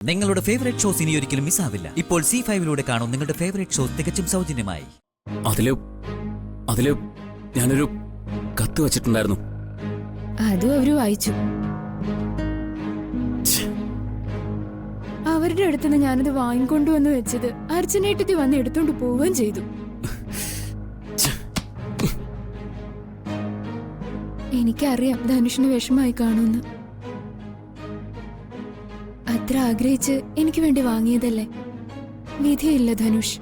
നിങ്ങളുടെ favourite shows ഇനി ഒരിക്കലും മിസ്സാവില്ല. ഇപ്പോൾ C5 കാണും നിങ്ങളുടെ ഫേവറേറ്റ് ഷോസ് തികച്ചും സൗജന്യമായി. അതില് ഞാനൊരു കത്ത് വച്ചിട്ടുണ്ടായിരുന്നു. അതും അവര് വായിച്ചു. അവരുടെ അടുത്തുനിന്ന് ഞാനത് വാങ്ങിക്കൊണ്ടുവന്ന് വെച്ചത് അർച്ചനേട്ടത്തി വന്ന് എടുത്തോണ്ട് പോവുകയും ചെയ്തു. എനിക്കറിയാം ധനുഷിന് വിഷമായി കാണുമെന്ന്. അത്ര ആഗ്രഹിച്ച് എനിക്ക് വേണ്ടി വാങ്ങിയതല്ലേ. വിധിയില്ല ധനുഷ്.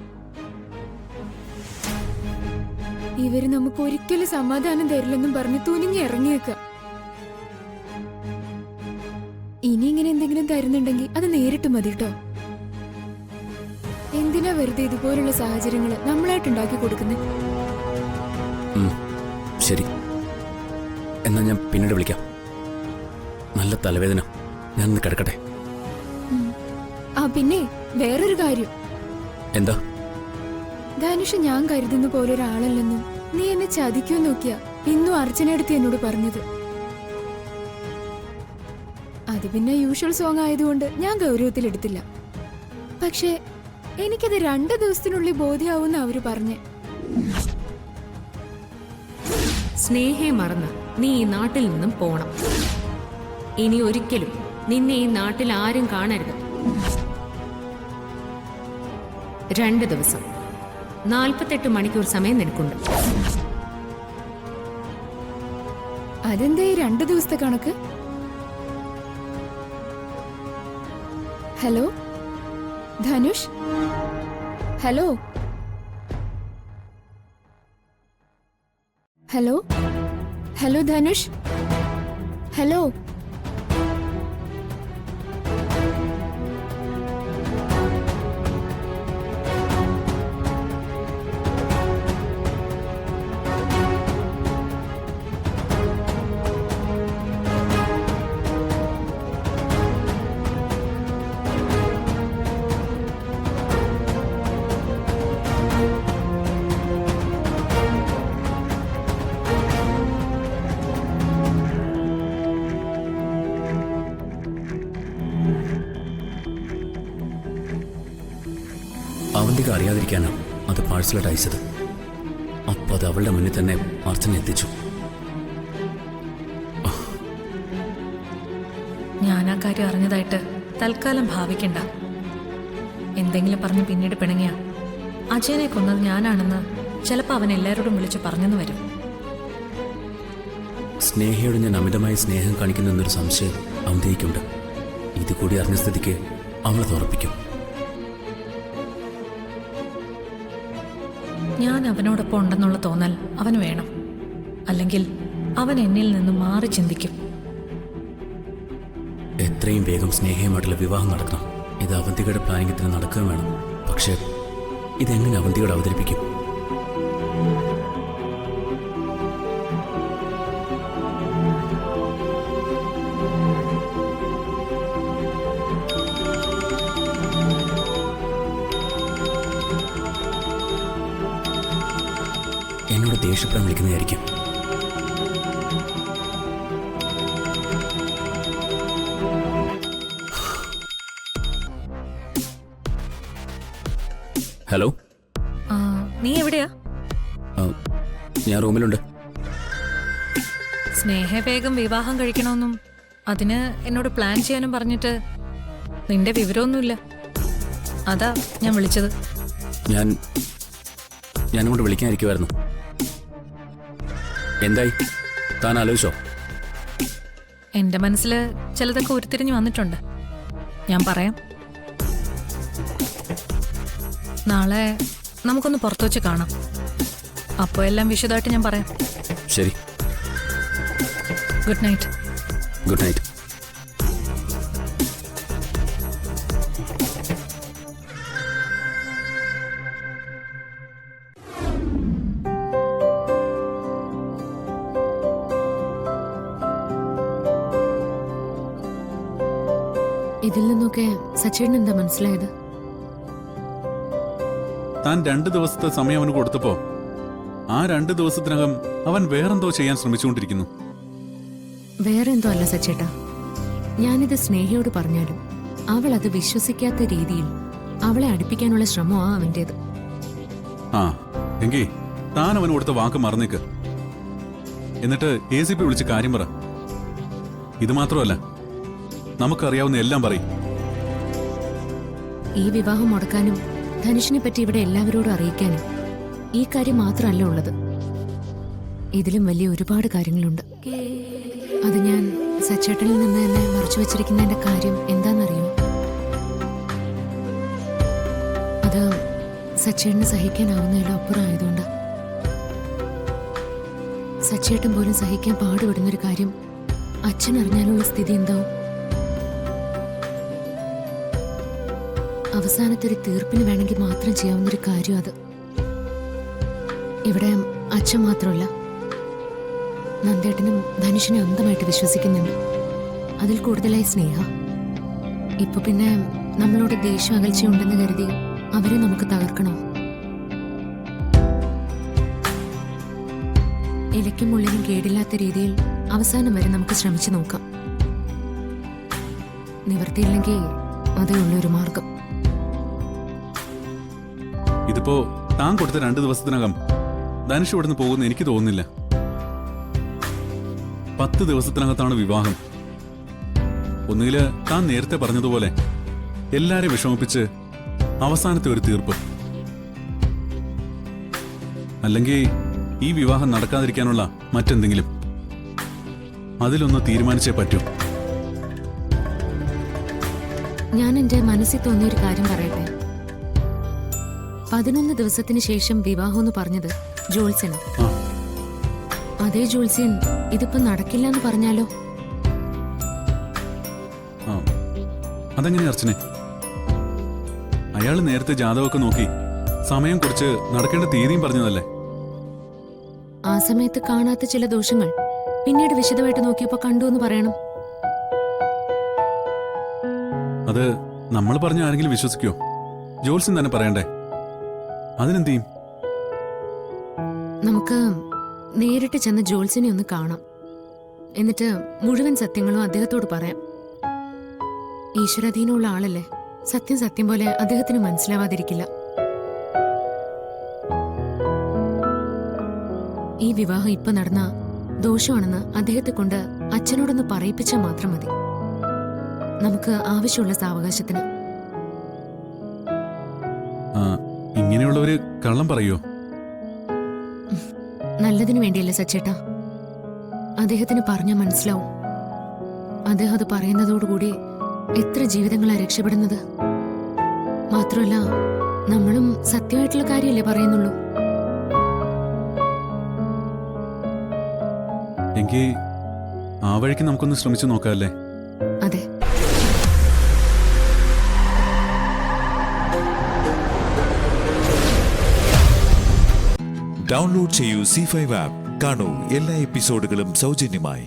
ഇവര് നമുക്ക് ഒരിക്കലും സമാധാനം തരില്ലെന്നും പറഞ്ഞ് തുനിഞ്ഞ് ഇറങ്ങിയേക്ക. ഇനി ഇങ്ങനെ എന്തെങ്കിലും തരുന്നുണ്ടെങ്കിൽ അത് നേരിട്ട് മതി കേട്ടോ. എന്തിനാ വെറുതെ ഇതുപോലുള്ള സാഹചര്യങ്ങള് നമ്മളായിട്ട് ഉണ്ടാക്കി കൊടുക്കുന്നത്? ശരി, എന്നാ ഞാൻ പിന്നീട് വിളിക്കാം. നല്ല തലവേദന, ഞാൻ കിടക്കട്ടെ. ആ പിന്നെ വേറൊരു കാര്യം. എന്താ? ധനുഷ് ഞാൻ കരുതുന്ന പോലെ ഒരാളല്ലെന്നും നീ എന്നെ ചതിക്കോ നോക്കിയാ ഇന്നും അർച്ചനടുത്ത് എന്നോട് പറഞ്ഞത്. അത് പിന്നെ യൂഷ്വൽ സോങ് ആയതുകൊണ്ട് ഞാൻ ഗൗരവത്തിലെടുത്തില്ല. പക്ഷെ എനിക്കത് 2 ദിവസത്തിനുള്ളിൽ ബോധ്യാവുന്ന അവര് പറഞ്ഞേ. സ്നേഹയെ മറന്ന് നീ ഈ നാട്ടിൽ നിന്നും പോണം. ഇനി ഒരിക്കലും നിന്നെ ഈ നാട്ടിൽ ആരും കാണരുത്. 2 ദിവസം 48 മണിക്കൂർ സമയം നിനക്കുണ്ട്. അതെന്തേ 2 ദിവസത്തെ കണക്ക്? Hello Dhanush, hello hello hello Dhanush, hello. Avantika അറിയാതിരിക്കാനാണ് അത് പാഴ്സലായിട്ട് അയച്ചത്. അപ്പൊ അത് അവളുടെ മുന്നിൽ തന്നെ അർച്ചന എത്തിച്ചു. ഞാൻ ആ കാര്യം അറിഞ്ഞതായിട്ട് തൽക്കാലം ഭാവിക്കണ്ട. എന്തെങ്കിലും പറഞ്ഞ് പിന്നീട് പിണങ്ങിയ അജയനെ കൊന്നത് ഞാനാണെന്ന് ചിലപ്പോൾ അവൻ എല്ലാവരോടും വിളിച്ച് പറഞ്ഞെന്ന് വരും. സ്നേഹയോട് ഞാൻ അമിതമായി സ്നേഹം കാണിക്കുന്നു എന്നൊരു സംശയം അവന്തിക്കുണ്ട്. ഇതുകൂടി അറിഞ്ഞ സ്ഥിതിക്ക് അവളത് ഉറപ്പിക്കും. ഞാൻ അവനോടൊപ്പം ഉണ്ടെന്നുള്ള തോന്നൽ അവന് വേണം. അല്ലെങ്കിൽ അവൻ എന്നിൽ നിന്നും മാറി ചിന്തിക്കും. എത്രയും വേഗം സ്നേഹയുമായിട്ടുള്ള വിവാഹം നടക്കണം. ഇത് അവന്തികയുടെ പ്ലാനിംഗത്തിന് നടക്കുകയും വേണം. പക്ഷേ ഇതെങ്ങനെ അവന്തികയോട് അവതരിപ്പിക്കും? എന്നോട് ദേഷ്യപ്പെടാൻ വിളിക്കുന്നതായിരിക്കും. ഹലോ, നീ എവിടെയാ? ഞാൻ റൂമിലുണ്ട്. സ്നേഹ വേഗം വിവാഹം കഴിക്കണമെന്നും അതിന് എന്നോട് പ്ലാൻ ചെയ്യാനും പറഞ്ഞിട്ട് നിന്റെ വിവരമൊന്നുമില്ല. അതാ ഞാൻ വിളിച്ചത്. ഞാനങ്ങോട്ട് വിളിക്കാനിരിക്കുമായിരുന്നു. എന്തായി, താൻ ആലോചിച്ചോ? എൻ്റെ മനസ്സിൽ ചിലതൊക്കെ ഉരുത്തിരിഞ്ഞ് വന്നിട്ടുണ്ട്. ഞാൻ പറയാം. നാളെ നമുക്കൊന്ന് പുറത്തു വെച്ച് കാണാം. അപ്പോൾ എല്ലാം വിശദമായിട്ട് ഞാൻ പറയാം. ശരി. Good night. Good night. ഇതിൽ നിന്നൊക്കെ സച്ചിൻ എന്താ മനസ്സിലായത്? താൻ 2 ദിവസത്തെ സമയം അവന് കൊടുത്തപ്പോ ആ 2 ദിവസത്തിനകം അവൻ വേറെന്തോ ചെയ്യാൻ ശ്രമിച്ചുകൊണ്ടിരിക്കുന്നു. വേറെ എന്തോ അല്ല സച്ചേട്ടാ. ഞാനിത് സ്നേഹയോട് പറഞ്ഞാലും അവൾ അത് വിശ്വസിക്കാത്ത രീതിയിൽ അവളെ അടുപ്പിക്കാനുള്ള ശ്രമമാണ് അവൻ്റേത്. ആ എങ്കി താൻ അവന് കൊടുത്ത വാക്ക് മറന്നേക്ക്. എന്നിട്ട് ACP വിളിച്ച് കാര്യം പറ. ഇത് മാത്രമല്ല, നമുക്കറിയാവുന്ന എല്ലാം പറയും. ഈ വിവാഹം മുടക്കാനും ധനുഷിനെ പറ്റി ഇവിടെ എല്ലാവരോടും അറിയിക്കാനും ഈ കാര്യം മാത്രമല്ല ഉള്ളത്. ഇതിലും വലിയ ഒരുപാട് കാര്യങ്ങളുണ്ട്. അത് ഞാൻ സച്ചേട്ടനിൽ നിന്ന് തന്നെ മറച്ചു വെച്ചിരിക്കുന്നതിന്റെ കാര്യം എന്താണെന്നറിയോ? അത് സച്ചേട്ടന് സഹിക്കാനാവുന്നതിലും അപ്പുറം ആയതുകൊണ്ട്. സച്ചേട്ടൻ പോലും സഹിക്കാൻ പാടുപെടുന്നൊരു കാര്യം അച്ഛൻ അറിഞ്ഞാലുള്ള സ്ഥിതി എന്താവും? അവസാനത്തെ ഒരു തീർപ്പിന് വേണമെങ്കിൽ മാത്രം ചെയ്യാവുന്നൊരു കാര്യം അത്. ഇവിടെ അച്ഛൻ മാത്രമല്ല, നന്ദേട്ടനും ധനുഷിനെ അന്ധമായിട്ട് വിശ്വസിക്കുന്നുണ്ട്. അതിൽ കൂടുതലായി സ്നേഹ. ഇപ്പൊ പിന്നെ നമ്മളോട് ദേഷ്യം അകൽച്ചയുണ്ടെന്ന് കരുതി അവരെ നമുക്ക് തകർക്കണോ? ഇലയ്ക്കും മുള്ളിനും കേടില്ലാത്ത രീതിയിൽ അവസാനം വരെ നമുക്ക് ശ്രമിച്ചു നോക്കാം. നിവർത്തിയില്ലെങ്കിൽ അതേ ഉള്ളൊരു മാർഗം. ഇതിപ്പോ താൻ കൊടുത്ത 2 ദിവസത്തിനകം ധനുഷ് ഇവിടുന്ന് പോകുന്ന എനിക്ക് തോന്നുന്നില്ല. 10 ദിവസത്തിനകത്താണ് വിവാഹം. ഒന്നുകില് താൻ നേരത്തെ പറഞ്ഞതുപോലെ എല്ലാരെയും വിഷമിപ്പിച്ച് അവസാനത്തെ ഒരു തീർപ്പ്, അല്ലെങ്കിൽ ഈ വിവാഹം നടക്കാതിരിക്കാനുള്ള മറ്റെന്തെങ്കിലും. അതിലൊന്ന് തീരുമാനിച്ചേ പറ്റൂ. ഞാൻ എന്റെ മനസ്സിൽ തോന്നിയൊരു കാര്യം പറയട്ടെ. 11 ദിവസത്തിന് ശേഷം വിവാഹം എന്ന് പറഞ്ഞത് ജോത്സ്യനാ. അതേ ജോത്സ്യൻ ഇതിപ്പോ നടക്കില്ല എന്ന് പറഞ്ഞാലോ? അതെങ്ങനെ അർച്ചനെ? അയാള് നേരത്തെ ജാതകമൊക്കെ നോക്കി സമയം കുറിച്ച് നടക്കേണ്ട തീയതിയും പറഞ്ഞതല്ലേ? ആ സമയത്ത് കാണാത്ത ചില ദോഷങ്ങൾ പിന്നീട് വിശദമായിട്ട് നോക്കിയപ്പോ കണ്ടു എന്ന് പറയണം. അത് നമ്മൾ പറഞ്ഞ ആരെങ്കിലും വിശ്വസിക്കോ? ജോത്സ്യൻ തന്നെ പറയണ്ടേ? അതിനെന്ത് ചെയ്യും? നമുക്ക് നേരിട്ട് ചെന്ന് ജോത്സ്യനെ ഒന്ന് കാണാം. എന്നിട്ട് മുഴുവൻ സത്യങ്ങളും അദ്ദേഹത്തോട് പറയാം. ഈശ്വരാധീനമുള്ള ആളല്ലേ, സത്യം സത്യം പോലെ അദ്ദേഹത്തിന് മനസ്സിലാവാതിരിക്കില്ല. ഈ വിവാഹം ഇപ്പൊ നടന്ന ദോഷമാണെന്ന് അദ്ദേഹത്തെ കൊണ്ട് അച്ഛനോടൊന്ന് പറയിപ്പിച്ചാൽ മാത്രം മതി. നമുക്ക് ആവശ്യമുള്ള സാവകാശത്തിന്. ഇങ്ങനെയുള്ളവര് കള്ളം പറയോ? നല്ലതിനു വേണ്ടിയല്ലേ സച്ചേട്ടാ. അദ്ദേഹത്തിന് പറഞ്ഞാൽ മനസ്സിലാവും. അദ്ദേഹം അത് പറയുന്നതോടുകൂടി എത്ര ജീവിതങ്ങളാ രക്ഷപ്പെടുന്നത്. മാത്രമല്ല, നമ്മളും സത്യമായിട്ടുള്ള കാര്യമല്ലേ പറയുന്നുള്ളൂ. എങ്കിൽ ആ വഴിക്ക് നമുക്കൊന്ന് ശ്രമിച്ചു നോക്കാമല്ലേ? അതെ. ഡൗൺലോഡ് ചെയ്യൂ C5 ആപ്പ്. കാണൂ എല്ലാ എപ്പിസോഡുകളും സൗജന്യമായി.